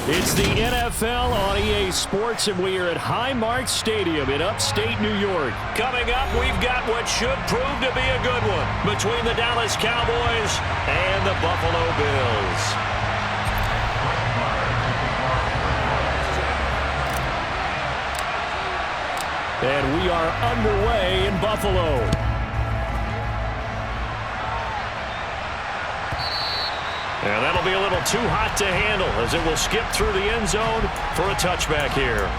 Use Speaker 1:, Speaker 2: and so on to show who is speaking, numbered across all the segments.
Speaker 1: It's the NFL on EA Sports, and we are at Highmark Stadium in upstate New York. Coming up, we've got what should prove to be a good one between the Dallas Cowboys and the Buffalo Bills. And we are underway in Buffalo. And that'll be a little too hot to handle as it will skip through the end zone for a touchback here.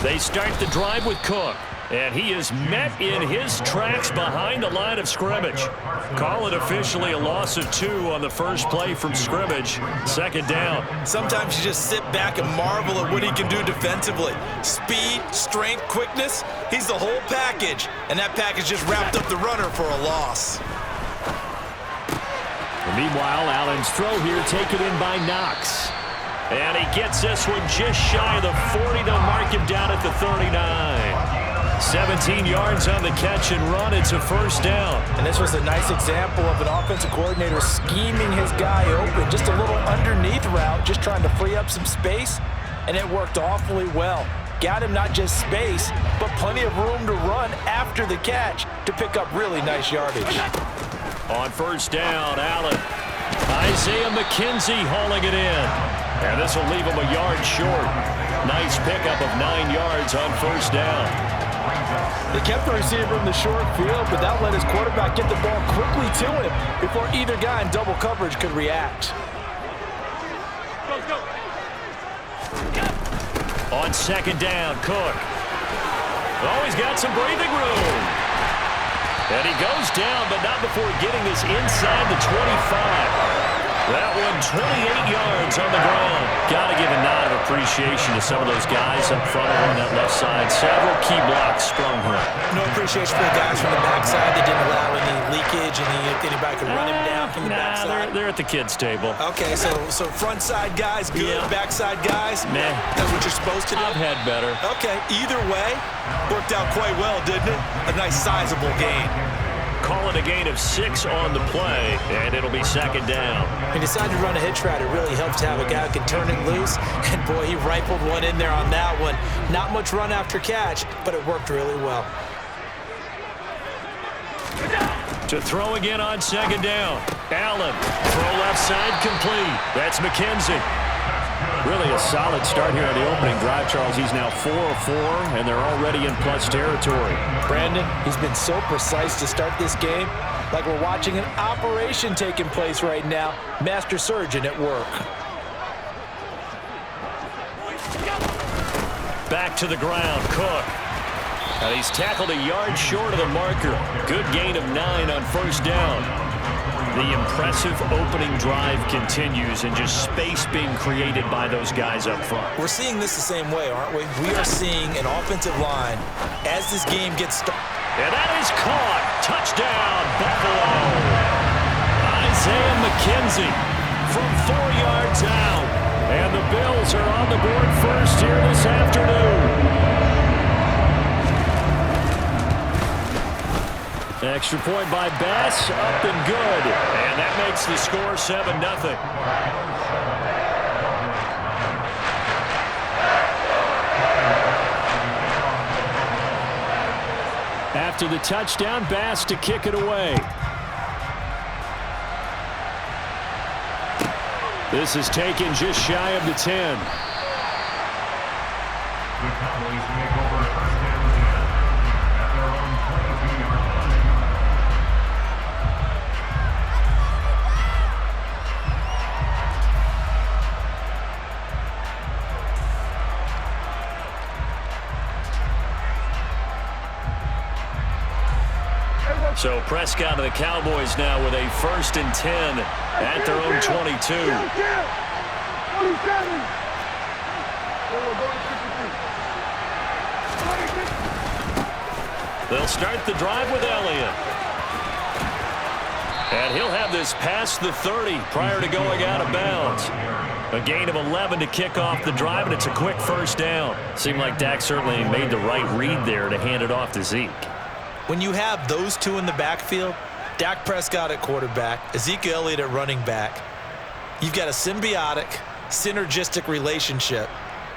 Speaker 1: They start the drive with Cook, and he is met in his tracks behind the line of scrimmage. Call it officially a loss of 2 on the first play from scrimmage. Second down.
Speaker 2: Sometimes you just sit back and marvel at what he can do defensively. Speed, strength, quickness, he's the whole package. And that package just wrapped up the runner for a loss.
Speaker 1: Meanwhile, Allen's throw here taken in by Knox. And he gets this one just shy of the 40. They'll mark him down at the 39. 17 yards on the catch and run. It's a first down.
Speaker 2: And this was a nice example of an offensive coordinator scheming his guy open. Just a little underneath route, just trying to free up some space. And it worked awfully well. Got him not just space, but plenty of room to run after the catch to pick up really nice yardage.
Speaker 1: On first down, Allen. Isaiah McKenzie hauling it in. And this will leave him a yard short. Nice pickup of 9 yards on first down.
Speaker 2: They kept the receiver in the short field, but that let his quarterback get the ball quickly to him before either guy in double coverage could react.
Speaker 1: On second down, Cook. Oh, he's got some breathing room. And he goes down, but not before getting this inside the 25. That one, 28 yards on the ground. Got to give a nod of appreciation to some of those guys up front on that left side. Several key blocks sprung here.
Speaker 2: No appreciation for the guys from the backside. They didn't allow any leakage, and anybody could run him down from the backside.
Speaker 1: They're at the kids' table.
Speaker 2: Okay, so front side guys good, backside guys,
Speaker 1: meh.
Speaker 2: That's what you're supposed to do?
Speaker 1: I've had better.
Speaker 2: Okay, either way, worked out quite well, didn't it? A nice sizable gain.
Speaker 1: Call it a gain of 6 on the play, and it'll be second down.
Speaker 2: He decided to run a hitch route. It really helps to have a guy who can turn it loose. And, boy, he rifled one in there on that one. Not much run after catch, but it worked really well.
Speaker 1: To throw again on second down. Allen, throw left side complete. That's McKenzie. Really a solid start here on the opening drive, Charles. He's now 4 of 4, and they're already in plus territory.
Speaker 2: Brandon, he's been so precise to start this game, like we're watching an operation taking place right now. Master surgeon at work.
Speaker 1: Back to the ground, Cook. And he's tackled a yard short of the marker. Good gain of 9 on first down. The impressive opening drive continues, and just space being created by those guys up front.
Speaker 2: We're seeing this the same way, aren't we? We are seeing an offensive line as this game gets started.
Speaker 1: And that is caught. Touchdown, Buffalo. Isaiah McKenzie from 4 yards out. And the Bills are on the board first here this afternoon. Extra point by Bass, up and good. And that makes the score 7-0. After the touchdown, Bass to kick it away. This is taken just shy of the 10.
Speaker 3: The Cowboys make over first down at their own 22-yard line.
Speaker 1: So Prescott and the Cowboys now with a 1st and 10 at their own 22. They'll start the drive with Elliott. And he'll have this past the 30 prior to going out of bounds. A gain of 11 to kick off the drive, and it's a quick 1st down. Seemed like Dak certainly made the right read there to hand it off to Zeke.
Speaker 2: When you have those two in the backfield, Dak Prescott at quarterback, Ezekiel Elliott at running back, you've got a symbiotic, synergistic relationship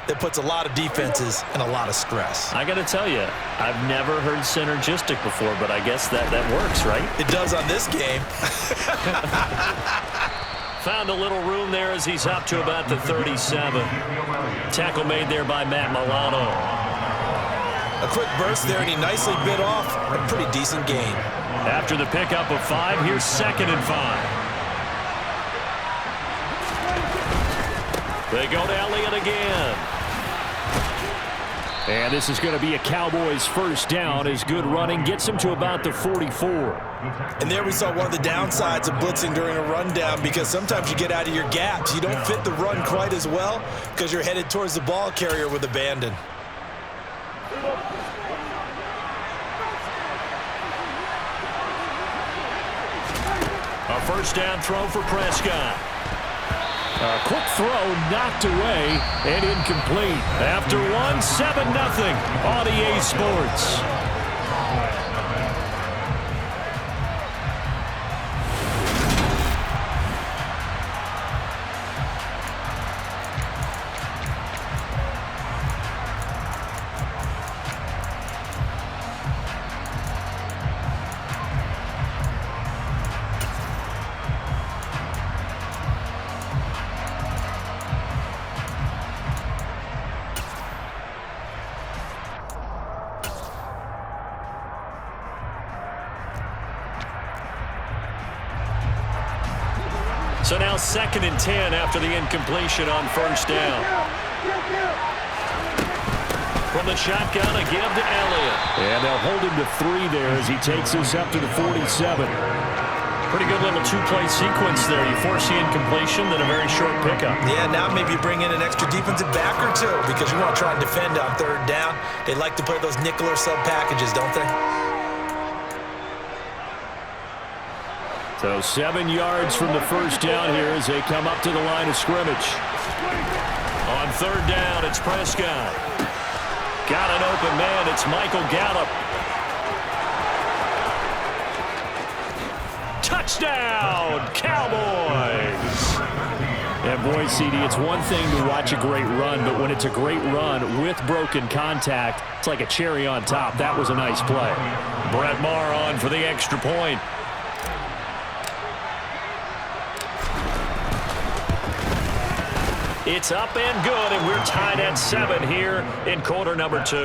Speaker 2: that puts a lot of defenses in a lot of stress.
Speaker 1: I got to tell you, I've never heard synergistic before, but I guess that works, right?
Speaker 2: It does on this game.
Speaker 1: Found a little room there as he's up to about the 37. Tackle made there by Matt Milano.
Speaker 2: A quick burst there, and he nicely bit off a pretty decent gain.
Speaker 1: After the pickup of 5, here's 2nd and 5. They go to Elliott again. And this is going to be a Cowboys 1st down as good running gets him to about the 44.
Speaker 2: And there we saw one of the downsides of blitzing during a rundown, because sometimes you get out of your gaps. You don't fit the run quite as well because you're headed towards the ball carrier with abandon.
Speaker 1: A 1st down throw for Prescott. A quick throw knocked away and incomplete. After 7-0 on EA Sports. So now 2nd and 10 after the incompletion on 1st down. From the shotgun, a give to Elliott. And they'll hold him to 3 there as he takes us up to the 47. Pretty good little 2-play sequence there. You force the incompletion, then a very short pickup.
Speaker 2: Yeah, now maybe you bring in an extra defensive back or two because you want to try and defend on 3rd down. They like to play those nickel or sub packages, don't they?
Speaker 1: So 7 yards from the 1st down here as they come up to the line of scrimmage. On 3rd down, it's Prescott. Got an open man. It's Michael Gallup. Touchdown, Cowboys! And boy, CD, it's one thing to watch a great run, but when it's a great run with broken contact, it's like a cherry on top. That was a nice play. Brett Maher on for the extra point. It's up and good, and we're tied at 7 here in quarter number 2.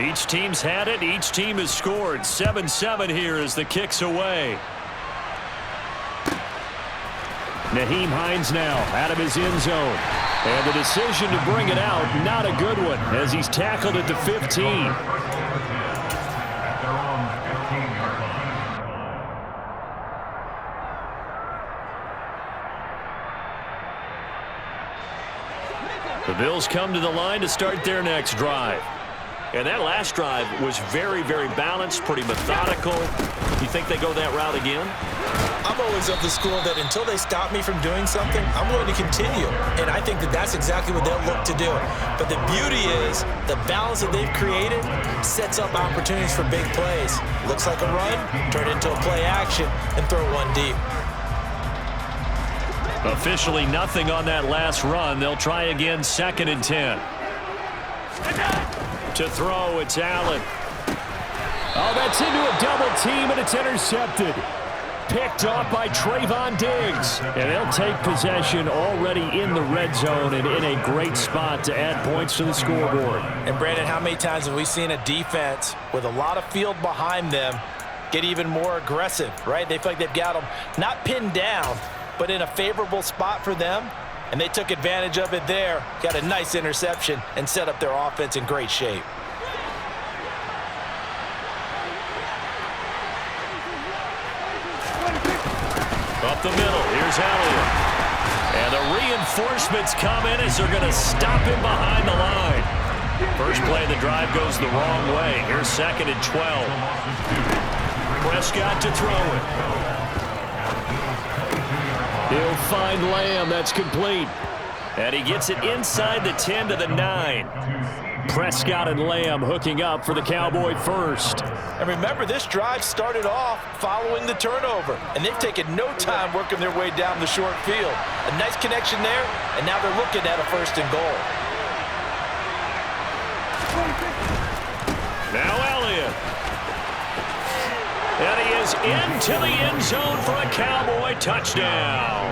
Speaker 1: Each team's had it. Each team has scored. 7-7 here as the kick's away. Naheem Hines now out of his end zone. And the decision to bring it out, not a good one, as he's tackled at the 15. The Bills come to the line to start their next drive. And that last drive was very, very balanced, pretty methodical. You think they go that route again?
Speaker 2: I'm always of the school that until they stop me from doing something, I'm going to continue. And I think that that's exactly what they'll look to do. But the beauty is the balance that they've created sets up opportunities for big plays. Looks like a run, turn it into a play action, and throw one deep.
Speaker 1: Officially nothing on that last run. They'll try again, 2nd and 10. To throw, it's Allen. Oh, that's into a double team, and it's intercepted. Picked off by Trayvon Diggs. And they'll take possession already in the red zone and in a great spot to add points to the scoreboard.
Speaker 2: And, Brandon, how many times have we seen a defense with a lot of field behind them get even more aggressive, right? They feel like they've got them not pinned down, but in a favorable spot for them, and they took advantage of it there, got a nice interception, and set up their offense in great shape.
Speaker 1: Up the middle, here's Elliott. And the reinforcements come in as they're going to stop him behind the line. First play of the drive goes the wrong way. Here's 2nd and 12. Prescott to throw it. He'll find Lamb. That's complete. And he gets it inside the 10 to the 9. Prescott and Lamb hooking up for the Cowboy first.
Speaker 2: And remember, this drive started off following the turnover, and they've taken no time working their way down the short field. A nice connection there, and now they're looking at a 1st and goal.
Speaker 1: Now Elliott. And he is into the end zone for a Cowboy touchdown.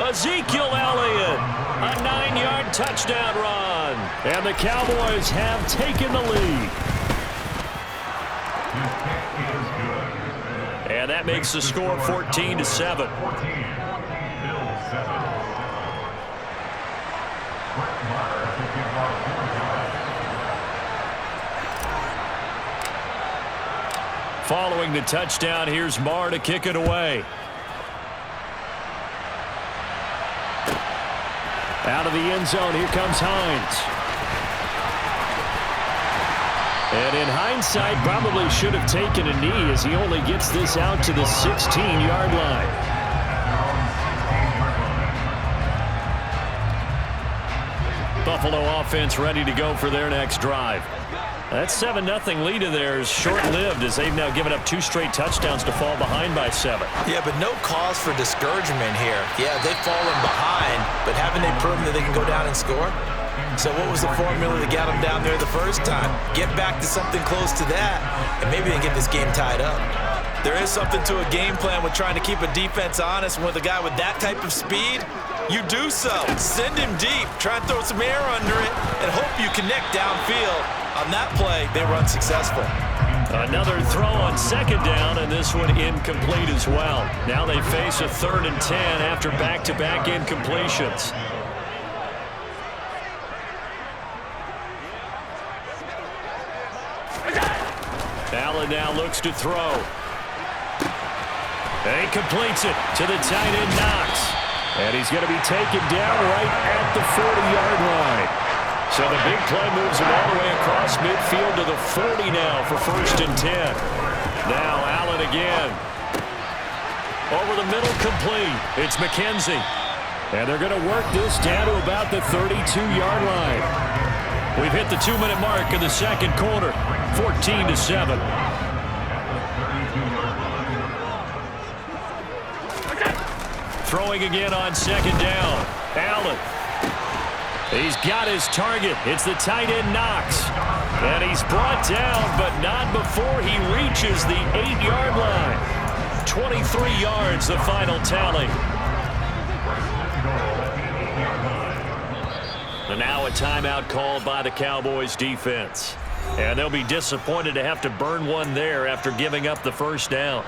Speaker 1: Ezekiel Elliott, a 9-yard touchdown run. And the Cowboys have taken the lead. And that makes the score 14-7. Following the touchdown, here's Marr to kick it away. Out of the end zone, here comes Hines. And in hindsight, probably should have taken a knee as he only gets this out to the 16-yard line. Buffalo offense ready to go for their next drive. That 7-0 lead of theirs short-lived as they've now given up 2 straight touchdowns to fall behind by 7.
Speaker 2: Yeah, but no cause for discouragement here. Yeah, they've fallen behind, but haven't they proven that they can go down and score? So what was the formula that got them down there the first time? Get back to something close to that, and maybe they get this game tied up. There is something to a game plan with trying to keep a defense honest. With a guy with that type of speed, you do so. Send him deep. Try and throw some air under it and hope you connect downfield. On that play, they were unsuccessful.
Speaker 1: Another throw on 2nd down, and this one incomplete as well. Now they face a 3rd and 10 after back-to-back incompletions. Allen now looks to throw. And he completes it to the tight end, Knox. And he's going to be taken down right at the 40-yard line. So the big play moves him all the way across midfield to the 40 now for 1st and 10. Now Allen again. Over the middle, complete. It's McKenzie. And they're going to work this down to about the 32-yard line. We've hit the 2-minute mark in the 2nd quarter. 14-7. Throwing again on 2nd down. Allen. He's got his target. It's the tight end, Knox. And he's brought down, but not before he reaches the 8-yard line. 23 yards, the final tally. And now a timeout called by the Cowboys defense. And they'll be disappointed to have to burn one there after giving up the 1st down.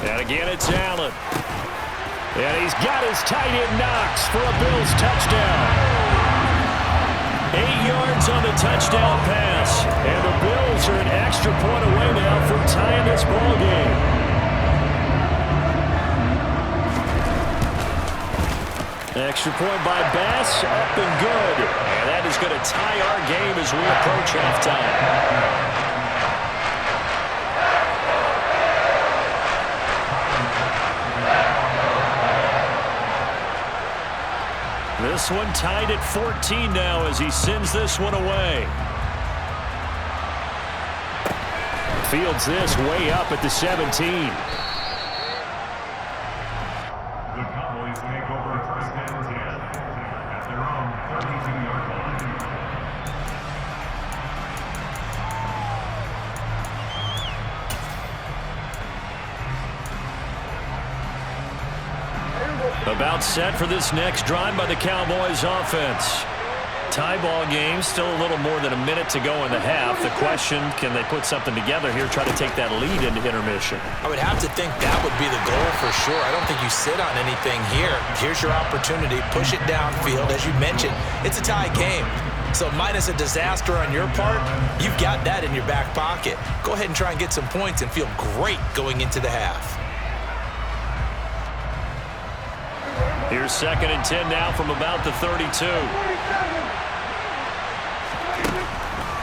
Speaker 1: And again, it's Allen. And he's got his tight end, Knox, for a Bills touchdown. 8 yards on the touchdown pass. And the Bills are an extra point away now from tying this ball game. Extra point by Bass, up and good. And that is going to tie our game as we approach halftime. This one tied at 14 now as he sends this one away. Fields this way up at the 17.
Speaker 3: The Cowboys take over first and 10 at their own 32-yard line.
Speaker 1: About set for this next drive by the Cowboys offense. Tie ball game, still a little more than a minute to go in the half. The question, can they put something together here, try to take that lead into intermission?
Speaker 2: I would have to think that would be the goal for sure. I don't think you sit on anything here. Here's your opportunity. Push it downfield. As you mentioned, it's a tie game. So minus a disaster on your part, you've got that in your back pocket. Go ahead and try and get some points and feel great going into the half.
Speaker 1: Here's 2nd and 10 now from about the 32.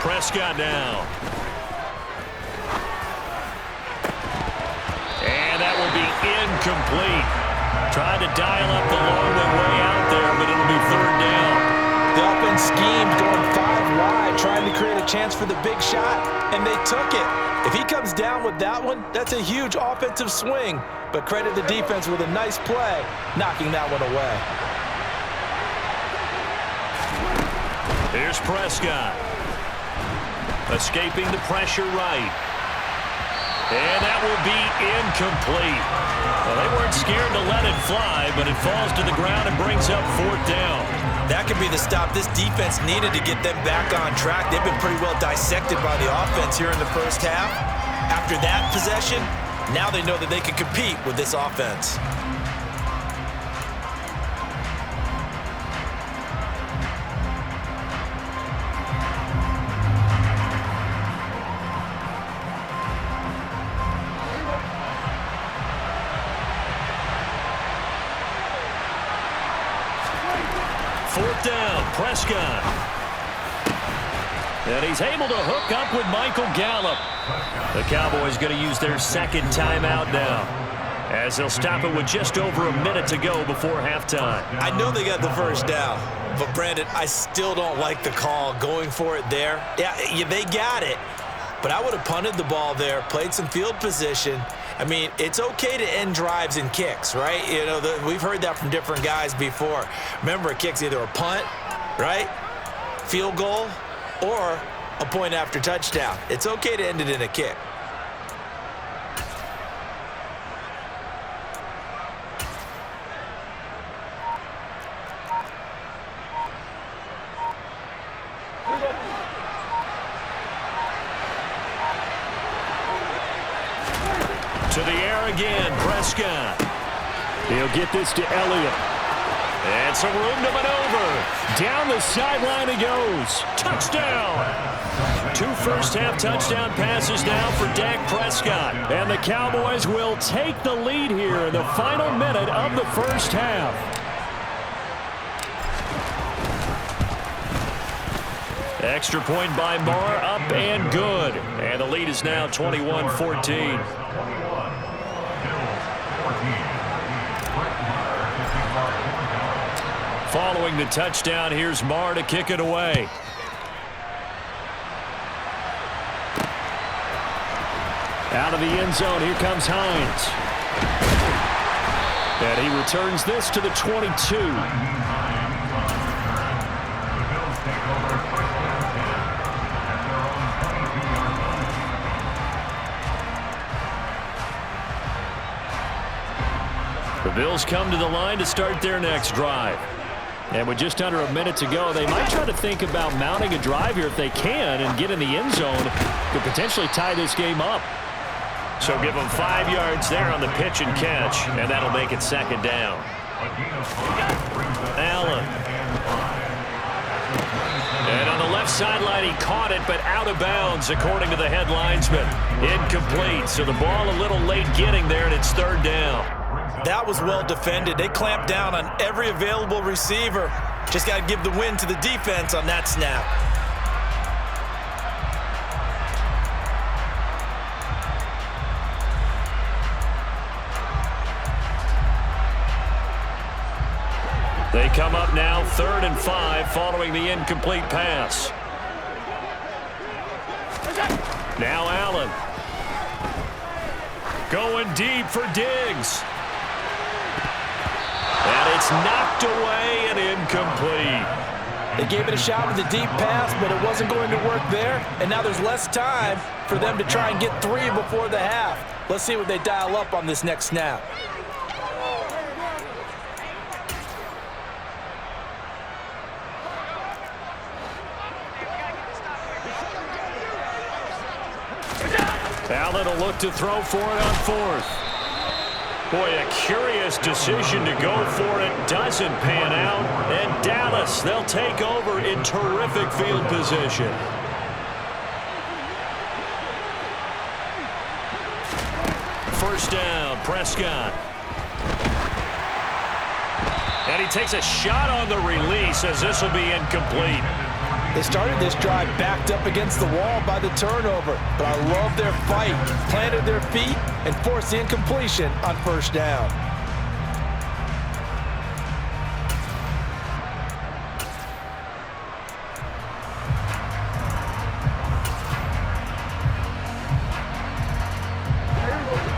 Speaker 1: Prescott down. And that will be incomplete. Tried to dial up the long way out there, but it'll be 3rd down.
Speaker 2: The offense schemed going 5 wide, trying to create a chance for the big shot, and they took it. If he comes down with that one, that's a huge offensive swing. But credit the defense with a nice play, knocking that one away.
Speaker 1: Here's Prescott. Escaping the pressure right. And that will be incomplete. Well, they weren't scared to let it fly, but it falls to the ground and brings up 4th down.
Speaker 2: That could be the stop this defense needed to get them back on track. They've been pretty well dissected by the offense here in the first half. After that possession, now they know that they can compete with this offense.
Speaker 1: Fourth down, Prescott. And he's able to hook up with Michael Gallup. The Cowboys going to use their 2nd timeout now, as they'll stop it with just over a minute to go before halftime.
Speaker 2: I know they got the first down, but Brandon, I still don't like the call going for it there. Yeah, they got it, but I would have punted the ball there, played some field position. I mean, it's okay to end drives and kicks, right? You know, we've heard that from different guys before. Remember, a kick's either a punt, right, field goal, or a point after touchdown. It's okay to end it in a kick.
Speaker 1: To the air again, Prescott. He'll get this to Elliott. And some room to maneuver. Down the sideline he goes. Touchdown. 2 first-half touchdown passes now for Dak Prescott. And the Cowboys will take the lead here in the final minute of the first half. Extra point by Marr, up and good. And the lead is now 21-14. Following the touchdown, here's Marr to kick it away. Out of the end zone, here comes Hines. And he returns this to the 22. The Bills come to the line to start their next drive. And with just under a minute to go, they might try to think about mounting a drive here if they can and get in the end zone to potentially tie this game up. So give them 5 yards there on the pitch and catch, and that'll make it 2nd down. Allen. And on the left sideline, he caught it, but out of bounds, according to the head linesman. Incomplete, so the ball a little late getting there, and it's 3rd down.
Speaker 2: That was well defended. They clamped down on every available receiver. Just got to give the win to the defense on that snap.
Speaker 1: They come up now 3rd and 5 following the incomplete pass. Now Allen. Going deep for Diggs. And it's knocked away and incomplete.
Speaker 2: They gave it a shot with a deep pass, but it wasn't going to work there. And now there's less time for them to try and get 3 before the half. Let's see what they dial up on this next snap.
Speaker 1: Allen will look to throw for it on 4th. Boy, a curious decision to go for it. Doesn't pan out. And Dallas, they'll take over in terrific field position. First down, Prescott. And he takes a shot on the release as this will be incomplete.
Speaker 2: They started this drive backed up against the wall by the turnover, but I love their fight. Planted their feet and forced the incompletion on first down.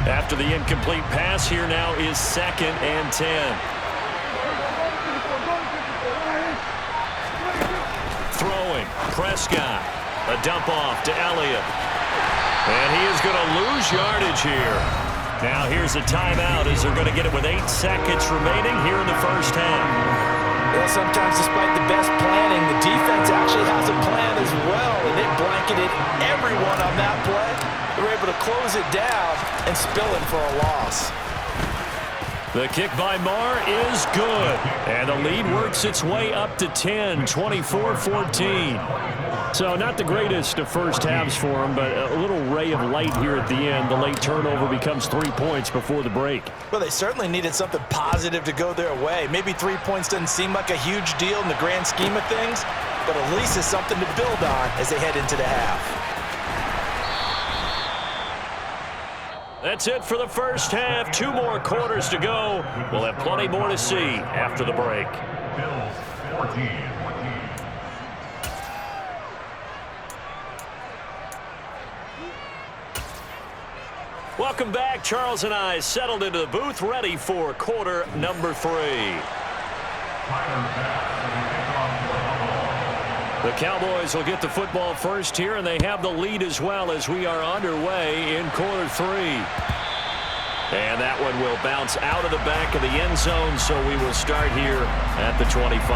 Speaker 1: After the incomplete pass, here now is 2nd and 10. Throwing, Prescott. A dump off to Elliott. And he is going to lose yardage here. Now here's a timeout as they're going to get it with 8 seconds remaining here in the first half.
Speaker 2: Well, sometimes despite the best planning, the defense actually has a plan as well, and they blanketed everyone on that play. They were able to close it down and spill it for a loss.
Speaker 1: The kick by Marr is good. And the lead works its way up to 10, 24-14. So not the greatest of first halves for them, but a little ray of light here at the end. The late turnover becomes 3 points before the break.
Speaker 2: Well, they certainly needed something positive to go their way. Maybe 3 points doesn't seem like a huge deal in the grand scheme of things, but at least it's something to build on as they head into the half.
Speaker 1: That's it for the first half. 2 more quarters to go. We'll have plenty more to see after the break.
Speaker 3: Bills 14.
Speaker 1: Welcome back. Charles and I settled into the booth, ready for quarter number 3. The Cowboys will get the football first here, and they have the lead as well as we are underway in quarter 3. And that one will bounce out of the back of the end zone, so we will start here at the 25.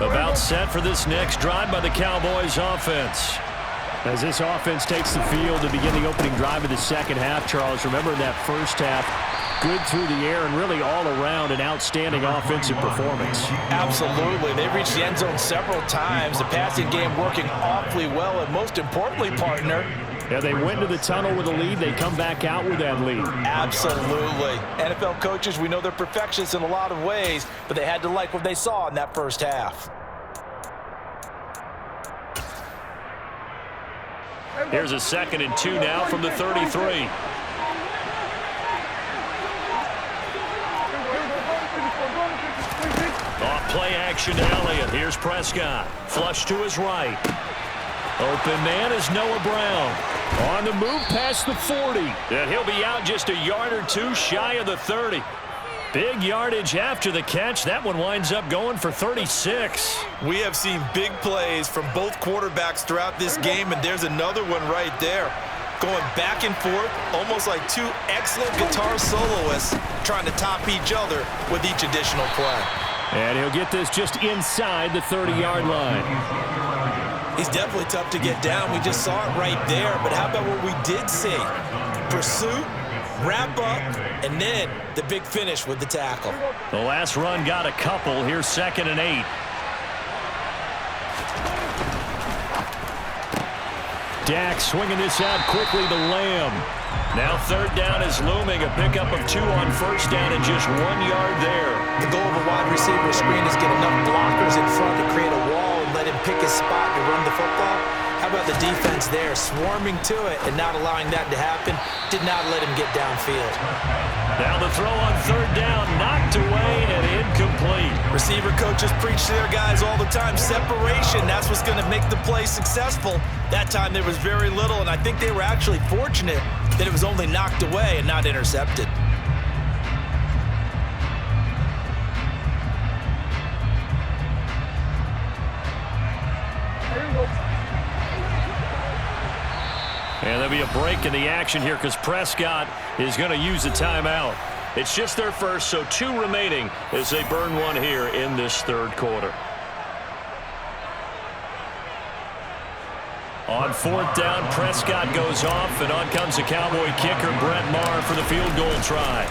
Speaker 1: About set for this next drive by the Cowboys offense.
Speaker 4: As this offense takes the field to begin the opening drive of the second half, Charles, remember in that first half, good through the air and really all around an outstanding offensive performance.
Speaker 2: Absolutely. They reached the end zone several times. The passing game working awfully well, and most importantly, partner,
Speaker 4: yeah, they went to the tunnel with a lead. They come back out with that lead.
Speaker 2: Absolutely. NFL coaches, we know they're perfectionists in a lot of ways, but they had to like what they saw in that first half.
Speaker 1: Here's a 2nd and 2 now from the 33. Off play action to Elliott. Here's Prescott. Flush to his right. Open man is Noah Brown. On the move past the 40. And he'll be out just a yard or 2 shy of the 30. Big yardage after the catch. That one winds up going for 36.
Speaker 2: We have seen big plays from both quarterbacks throughout this game, and there's another one right there. Going back and forth, almost like 2 excellent guitar soloists trying to top each other with each additional play.
Speaker 4: And he'll get this just inside the 30-yard line.
Speaker 2: He's definitely tough to get down. We just saw it right there, but how about what we did see? Pursuit, wrap up, and then the big finish with the tackle.
Speaker 1: The last run got a couple. Here's 2nd and 8.
Speaker 4: Dak swinging this out quickly to Lamb.
Speaker 1: Now 3rd down is looming. A pickup of 2 on first down and just 1 yard there.
Speaker 2: The goal of a wide receiver screen is get enough blockers in front to create a wall and let him pick his spot to run the football. How about the defense there, swarming to it and not allowing that to happen? Did not let him get downfield.
Speaker 1: Now the throw on 3rd down, knocked away and incomplete.
Speaker 2: receiver coaches preach to their guys all the time. Separation, that's what's going to make the play successful. That time there was very little, and I think they were actually fortunate that it was only knocked away and not intercepted.
Speaker 1: And there'll be a break in the action here because Prescott is going to use a timeout. It's just their first, so 2 remaining as they burn one here in this third quarter. On 4th down, Prescott goes off, and on comes the Cowboy kicker, Brett Maher, for the field goal try.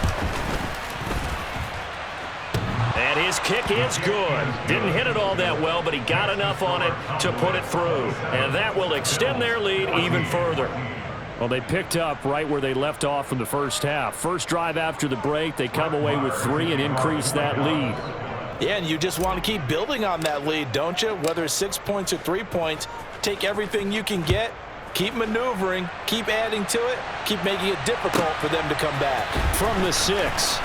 Speaker 1: And his kick is good. Didn't hit it all that well, but he got enough on it to put it through. And that will extend their lead even further.
Speaker 4: Well, they picked up right where they left off in the first half. First drive after the break, they come away with 3 and increase that lead.
Speaker 2: Yeah, and you just want to keep building on that lead, don't you? Whether it's 6 points or 3 points, take everything you can get, keep maneuvering, keep adding to it, keep making it difficult for them to come back.
Speaker 4: From the 6.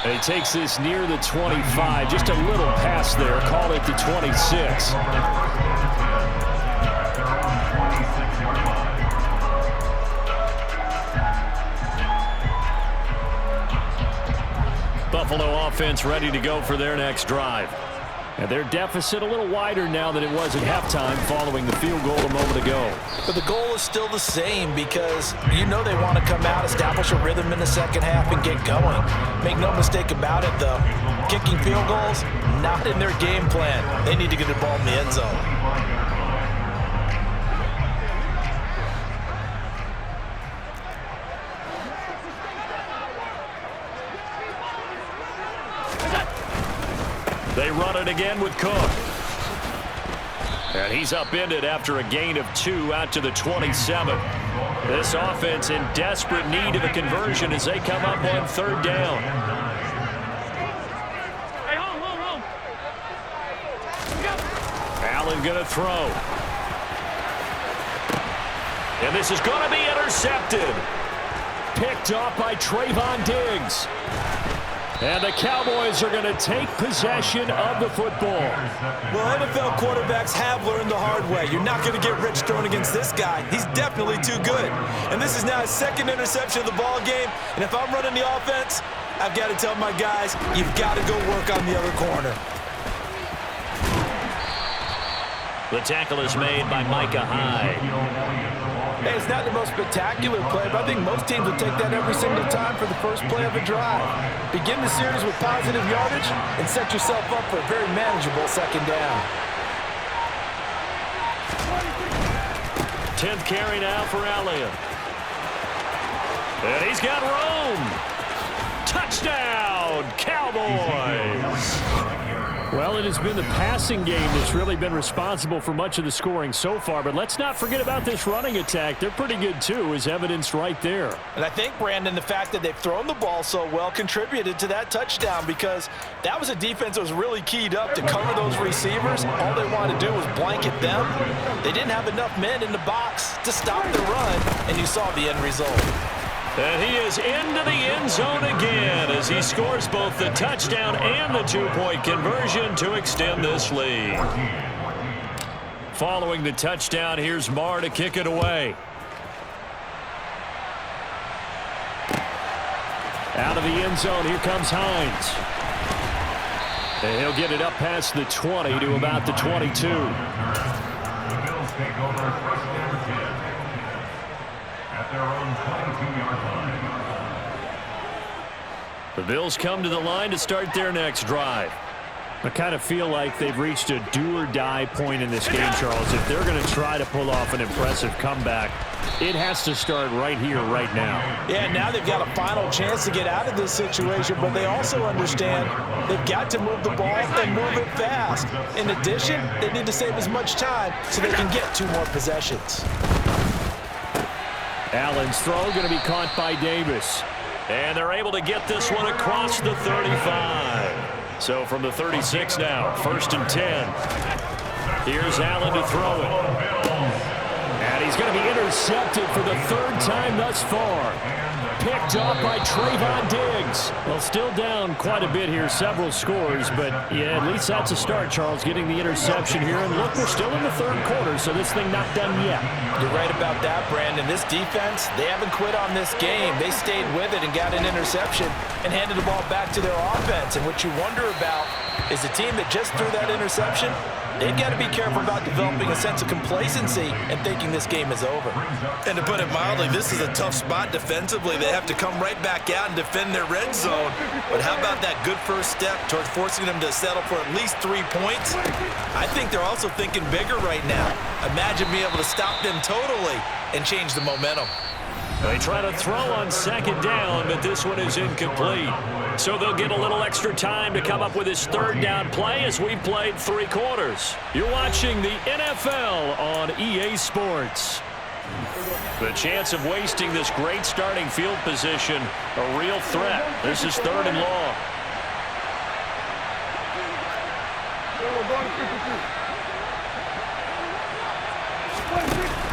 Speaker 4: He takes this near the 25, just a little pass there, call it the 26.
Speaker 1: Buffalo offense ready to go for their next drive.
Speaker 4: And their deficit a little wider now than it was at halftime following the field goal a moment ago.
Speaker 2: But the goal is still the same because you know they want to come out, establish a rhythm in the second half, and get going. Make no mistake about it, though. Kicking field goals, not in their game plan. They need to get the ball in the end zone.
Speaker 1: They run it again with Cook. And he's upended after a gain of 2 out to the 27. This offense in desperate need of a conversion as they come up on 3rd down.
Speaker 5: Hey, hold.
Speaker 1: Allen going to throw. And this is going to be intercepted.
Speaker 4: Picked off by Trayvon Diggs. And the Cowboys are going to take possession of the football.
Speaker 2: Well, NFL quarterbacks have learned the hard way. You're not going to get rich throwing against this guy. He's definitely too good. And this is now his 2nd interception of the ball game. And if I'm running the offense, I've got to tell my guys, you've got to go work on the other corner.
Speaker 1: The tackle is made by Micah Hyde.
Speaker 2: Hey, it's not the most spectacular play, but I think most teams will take that every single time for the first play of a drive. Begin the series with positive yardage and set yourself up for a very manageable 2nd down.
Speaker 1: 10th carry now for Allen. And he's got room. Touchdown, Cowboys.
Speaker 4: Well, it has been the passing game that's really been responsible for much of the scoring so far. But let's not forget about this running attack. They're pretty good, too, as evidenced right there.
Speaker 2: And I think, Brandon, the fact that they've thrown the ball so well contributed to that touchdown because that was a defense that was really keyed up to cover those receivers. All they wanted to do was blanket them. They didn't have enough men in the box to stop the run, and you saw the end result.
Speaker 1: And he is into the end zone again as he scores both the touchdown and the 2-point conversion to extend this lead. Following the touchdown, here's Maher to kick it away.
Speaker 4: Out of the end zone, here comes Hines. And he'll get it up past the 20 to about the 22.
Speaker 3: The Bills take over 1st and 10 at their own 22-yard line.
Speaker 1: The Bills come to the line to start their next drive.
Speaker 4: I kind of feel like they've reached a do-or-die point in this game, Charles. If they're going to try to pull off an impressive comeback, it has to start right here, right now.
Speaker 2: Yeah, now they've got a final chance to get out of this situation, but they also understand they've got to move the ball and move it fast. In addition, they need to save as much time so they can get 2 more possessions.
Speaker 4: Allen's throw going to be caught by Davis.
Speaker 1: And they're able to get this one across the 35. So from the 36 now, 1st and 10. Here's Allen to throw it.
Speaker 4: And he's going to be intercepted for the 3rd time thus far. picked off by Trayvon Diggs. Well, still down quite a bit here, several scores, but yeah, at least that's a start, Charles, getting the interception here. And look, we're still in the third quarter, so this thing not done yet.
Speaker 2: You're right about that, Brandon. This defense, they haven't quit on this game. They stayed with it and got an interception and handed the ball back to their offense. And what you wonder about is the team that just threw that interception, they've got to be careful about developing a sense of complacency and thinking this game is over.
Speaker 5: And to put it mildly, this is a tough spot defensively. They have to come right back out and defend their red zone. But how about that good first step towards forcing them to settle for at least 3 points? I think they're also thinking bigger right now. Imagine being able to stop them totally and change the momentum.
Speaker 1: They try to throw on second down, but this one is incomplete. So they'll get a little extra time to come up with his third down play as we played 3 quarters. You're watching the NFL on EA Sports. The chance of wasting this great starting field position, a real threat. This is 3rd and long.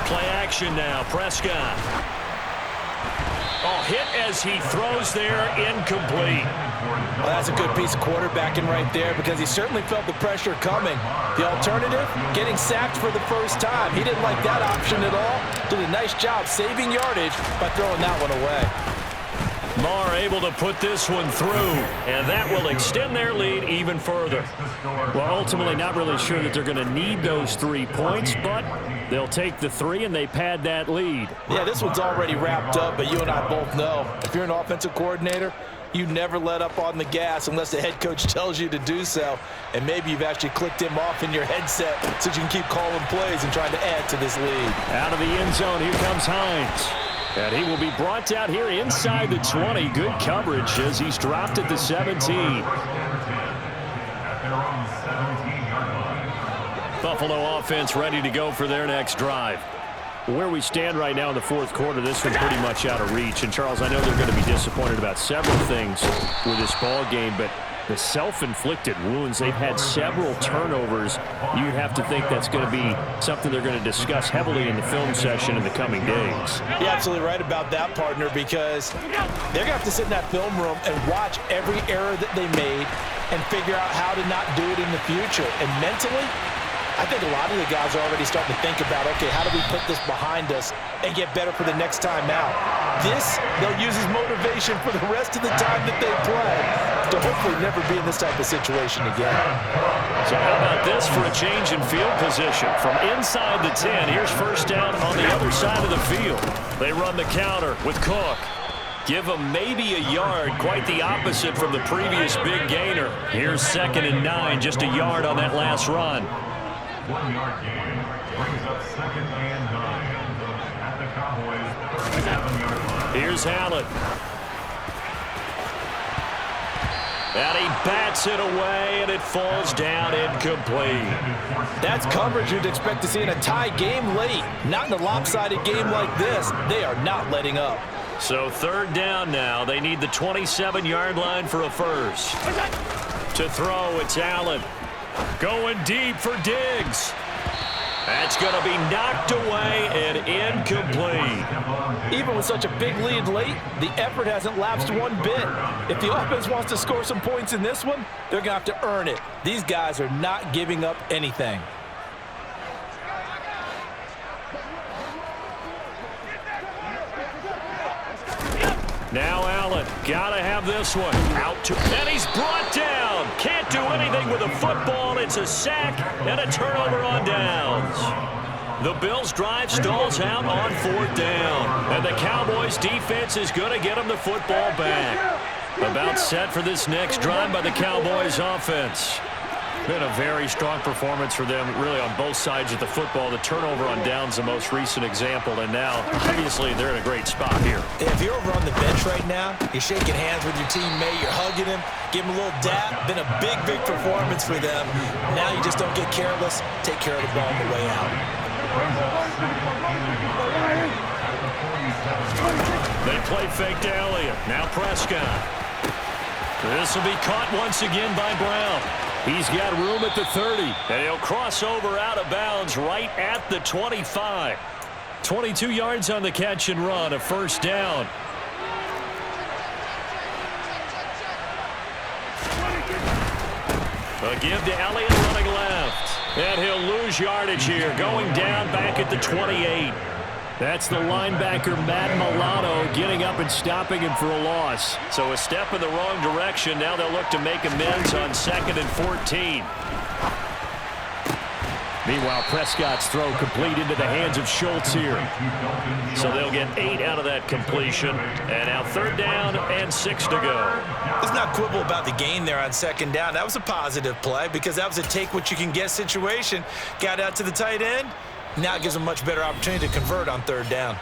Speaker 1: Play action now, Prescott. Oh, hit as he throws there, incomplete.
Speaker 2: Well, that's a good piece of quarterbacking right there because he certainly felt the pressure coming. The alternative, getting sacked for the first time. He didn't like that option at all. Did a nice job saving yardage by throwing that one away.
Speaker 1: Marr able to put this one through, and that will extend their lead even further.
Speaker 4: Well, ultimately not really sure that they're going to need those 3 points, but they'll take the 3 and they pad that lead.
Speaker 2: Yeah, this one's already wrapped up, but you and I both know if you're an offensive coordinator, you never let up on the gas unless the head coach tells you to do so. And maybe you've actually clicked him off in your headset so you can keep calling plays and trying to add to this lead.
Speaker 4: Out of the end zone, here comes Hines. And he will be brought down here inside the 20. Good coverage as he's dropped at the 17. Buffalo offense ready to go for their next drive. Where we stand right now in the 4th quarter, this one's pretty much out of reach. And, Charles, I know they're going to be disappointed about several things with this ball game, but the self-inflicted wounds, they've had several turnovers. You'd have to think that's going to be something they're going to discuss heavily in the film session in the coming days.
Speaker 2: You're absolutely right about that, partner, because they're going to have to sit in that film room and watch every error that they made and figure out how to not do it in the future. And mentally, I think a lot of the guys are already starting to think about, okay, how do we put this behind us and get better for the next time out? This, they'll use as motivation for the rest of the time that they play to hopefully never be in this type of situation again.
Speaker 1: So how about this for a change in field position? From inside the 10, here's first down on the other side of the field. They run the counter with Cook. Give him maybe a yard, quite the opposite from the previous big gainer. Here's 2nd and 9, just a yard on that last run.
Speaker 3: 1-yard gain brings up 2nd and 9 at the Cowboys 7-yard line.
Speaker 1: Here's Allen. And he bats it away, and it falls down incomplete.
Speaker 2: That's coverage you'd expect to see in a tie game late. Not in a lopsided game like this. They are not letting up.
Speaker 1: So 3rd down now. They need the 27-yard line for a first. To throw, it's Allen. Going deep for Diggs. That's going to be knocked away and incomplete.
Speaker 2: Even with such a big lead late, the effort hasn't lapsed one bit. If the offense wants to score some points in this one, they're going to have to earn it. These guys are not giving up anything.
Speaker 1: Now Allen, gotta have this one. Out to, and he's brought down. Can't do anything with a football. It's a sack and a turnover on downs. The Bills' drive stalls out on 4th down. And the Cowboys' defense is going to get them the football back. About set for this next drive by the Cowboys' offense. Been a very strong performance for them, really, on both sides of the football. The turnover on downs, the most recent example, and now, obviously, they're in a great spot here.
Speaker 2: If you're over on the bench right now, you're shaking hands with your teammate, you're hugging him, give him a little dap. Been a big, big performance for them. Now you just don't get careless. Take care of the ball on the way out.
Speaker 1: They play fake to Elliott. Now Prescott. This will be caught once again by Brown. He's got room at the 30, and he'll cross over out of bounds right at the 25. 22 yards on the catch and run, a first down. A give to Elliott running left. And he'll lose yardage here, going down back at the 28.
Speaker 4: That's the linebacker, Matt Milano, getting up and stopping him for a loss.
Speaker 1: So a step in the wrong direction. Now they'll look to make amends on 2nd and 14.
Speaker 4: Meanwhile, Prescott's throw complete into the hands of Schultz here.
Speaker 1: So they'll get 8 out of that completion. And now 3rd down and 6 to go.
Speaker 5: Let's not quibble about the gain there on 2nd down. That was a positive play because that was a take-what-you-can-get situation. Got out to the tight end. Now it gives them a much better opportunity to convert on 3rd down.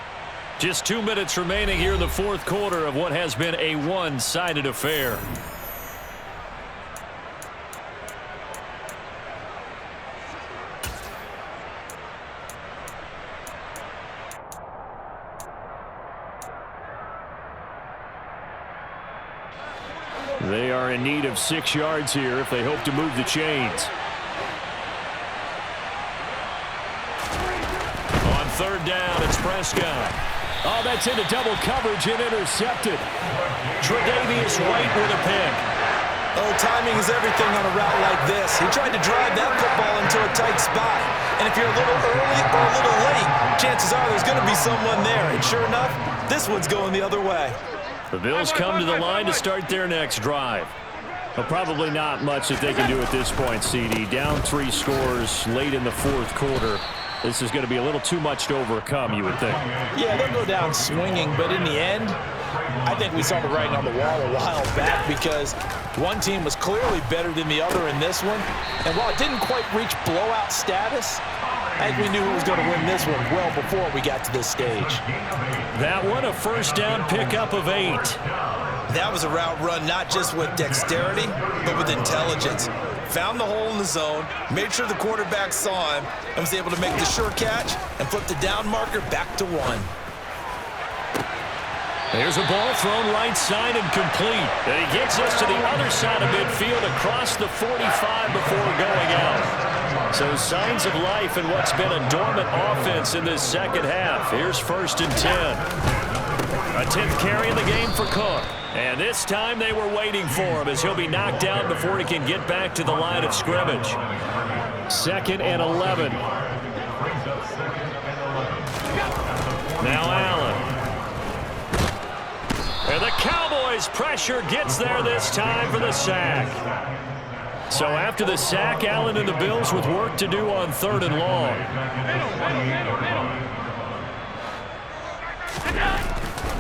Speaker 1: Just 2 minutes remaining here in the 4th quarter of what has been a one-sided affair.
Speaker 4: They are in need of 6 yards here if they hope to move the chains.
Speaker 1: 3rd down, it's Prescott.
Speaker 4: Oh, that's into double coverage and intercepted.
Speaker 1: Tre'Davious White with a pick.
Speaker 5: Oh, timing is everything on a route like this. He tried to drive that football into a tight spot. And if you're a little early or a little late, chances are there's going to be someone there. And sure enough, this one's going the other way.
Speaker 1: The Bills come to the line to start their next drive.
Speaker 4: Well, probably not much that they can do at this point, CD. Down 3 scores late in the 4th quarter. This is going to be a little too much to overcome, you would think.
Speaker 2: Yeah, they'll go down swinging, but in the end, I think we saw the writing on the wall a while back because one team was clearly better than the other in this one. And while it didn't quite reach blowout status, I think we knew who was going to win this one well before we got to this stage.
Speaker 1: That one, a 1st down pickup of 8.
Speaker 5: That was a route run not just with dexterity, but with intelligence. Found the hole in the zone, made sure the quarterback saw him, and was able to make the sure catch and flip the down marker back to 1.
Speaker 1: There's a ball thrown right side and complete. And he gets us to the other side of midfield across the 45 before going out. So signs of life in what's been a dormant offense in this 2nd half. Here's 1st and 10. A 10th carry in the game for Cook. And this time they were waiting for him as he'll be knocked down before he can get back to the line of scrimmage.
Speaker 4: 2nd and 11.
Speaker 1: Now Allen. And the Cowboys' pressure gets there this time for the sack. So after the sack, Allen and the Bills with work to do on 3rd and long.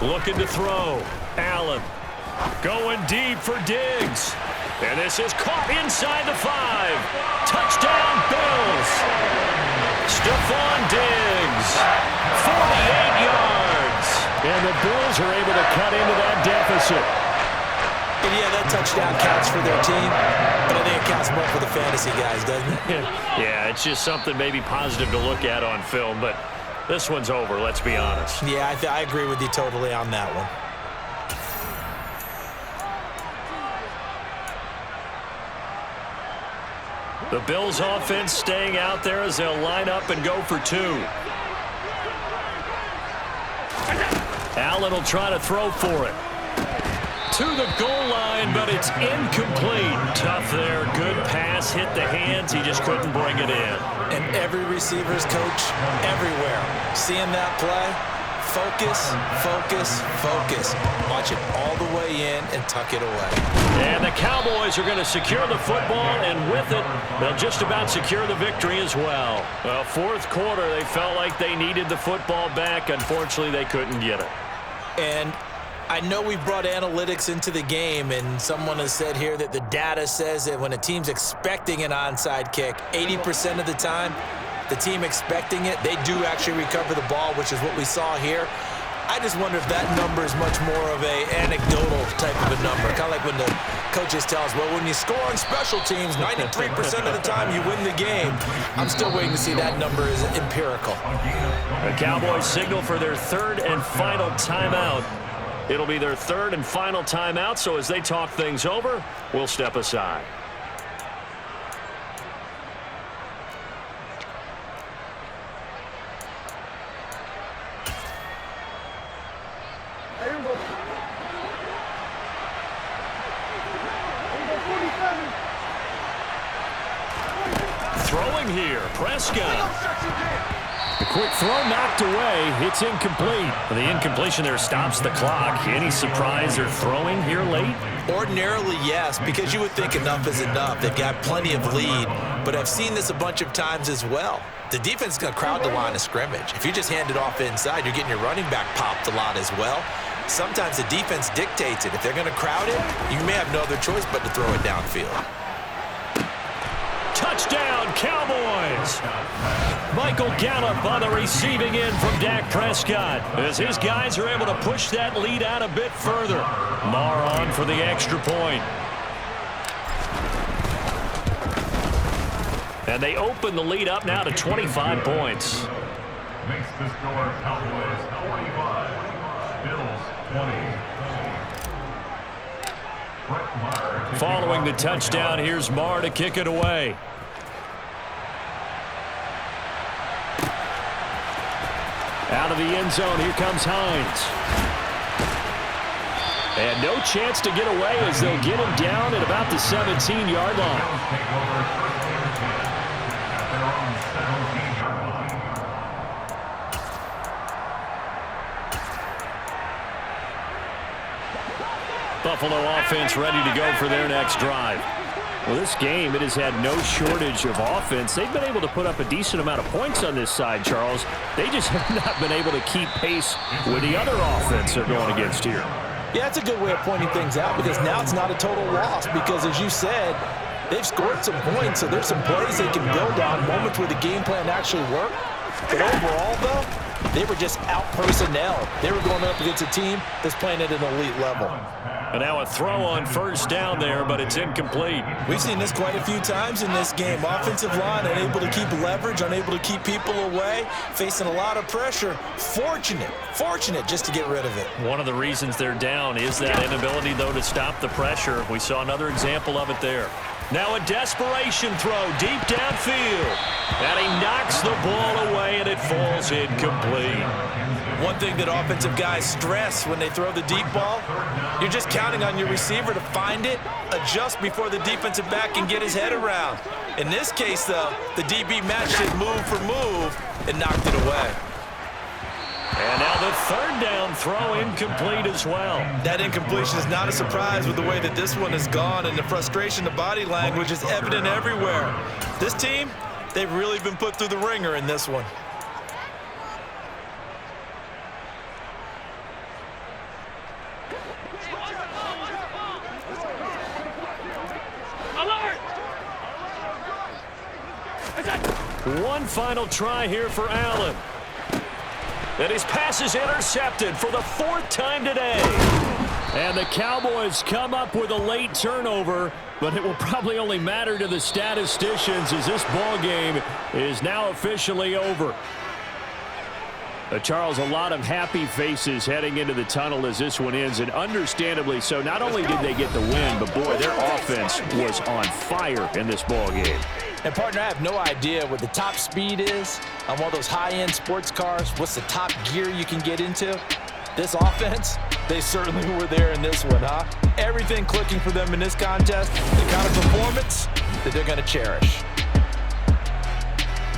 Speaker 1: Looking to throw. Allen going deep for Diggs. And this is caught inside the 5. Touchdown, Bills. Stephon Diggs, 48 yards.
Speaker 4: And the Bills are able to cut into that deficit.
Speaker 5: And yeah, that touchdown counts for their team, but I think it counts more for the fantasy guys, doesn't it?
Speaker 1: Yeah, it's just something maybe positive to look at on film, but this one's over, let's be honest.
Speaker 5: Yeah, I agree with you totally on that one.
Speaker 1: The Bills offense staying out there as they'll line up and go for 2. Allen will try to throw for it. To the goal line, but it's incomplete. Tough there. Good pass. Hit the hands. He just couldn't bring it in.
Speaker 5: And every receiver's coach everywhere. Seeing that play, focus, focus, focus. Watch it all the way in and tuck it away.
Speaker 1: And the Cowboys are going to secure the football, and with it, they'll just about secure the victory as well. Well, 4th quarter, they felt like they needed the football back. Unfortunately, they couldn't get it.
Speaker 5: And I know we brought analytics into the game, and someone has said here that the data says that when a team's expecting an onside kick, 80% of the time, the team expecting it, they do actually recover the ball, which is what we saw here. I just wonder if that number is much more of a anecdotal type of a number. Kind of like when the coaches tell us, well, when you score on special teams, 93% of the time you win the game. I'm still waiting to see that number is empirical.
Speaker 1: The Cowboys signal for their 3rd and final timeout. It'll be their 3rd and final timeout, so as they talk things over, we'll step aside. throwing here. Prescott.
Speaker 4: The quick throw knocked away. It's incomplete.
Speaker 1: The incompletion there stops the clock. Any surprise they're throwing here late?
Speaker 5: Ordinarily, yes, because you would think enough is enough. They've got plenty of lead, but I've seen this a bunch of times as well. The defense is going to crowd the line of scrimmage. If you just hand it off inside, you're getting your running back popped a lot as well. Sometimes the defense dictates it. If they're going to crowd it, you may have no other choice but to throw it downfield.
Speaker 1: Touchdown, Cowboys! Michael Gallup on the receiving end from Dak Prescott as his guys are able to push that lead out a bit further. Marr on for the extra point. And they open the lead up now to 25 points.
Speaker 3: Makes the score Cowboys 45, Bills 20.
Speaker 1: Following the touchdown, here's Marr to kick it away. Out of the end zone, here comes Hines. And no chance to get away as they'll get him down at about the 17-yard line. Buffalo offense ready to go for their next drive.
Speaker 4: Well, this game, it has had no shortage of offense. They've been able to put up a decent amount of points on this side, Charles. They just have not been able to keep pace with the other offense they're going against here.
Speaker 2: Yeah, that's a good way of pointing things out because now it's not a total loss because, as you said, they've scored some points, so there's some plays they can build on, moments where the game plan actually worked. But overall, though, they were just out-personnel. They were going up against a team that's playing at an elite level.
Speaker 1: And now a throw on first down there, but it's incomplete.
Speaker 5: We've seen this quite a few times in this game. Offensive line unable to keep leverage, unable to keep people away, facing a lot of pressure. Fortunate just to get rid of it.
Speaker 1: One of the reasons they're down is that inability, though, to stop the pressure. We saw another example of it there. Now a desperation throw deep downfield. And he knocks the ball away, and it falls incomplete.
Speaker 5: One thing that offensive guys stress when they throw the deep ball, you're just counting on your receiver to find it, adjust before the defensive back can get his head around. In this case, though, the DB matched it move for move and knocked it away.
Speaker 1: And now the third down throw incomplete as well.
Speaker 5: That incompletion is not a surprise with the way that this one has gone, and the frustration, the body language is evident everywhere. This team, they've really been put through the ringer in this one.
Speaker 1: One final try here for Allen. And his pass is intercepted for the fourth time today.
Speaker 4: And the Cowboys come up with a late turnover, but it will probably only matter to the statisticians as this ball game is now officially over. Charles, a lot of happy faces heading into the tunnel as this one ends, and understandably so. Not only did they get the win, but boy, their offense was on fire in this ball game.
Speaker 2: And, partner, I have no idea what the top speed is on one of those high-end sports cars. What's the top gear you can get into? This offense, they certainly were there in this one, huh? Everything clicking for them in this contest, the kind of performance that they're going to cherish.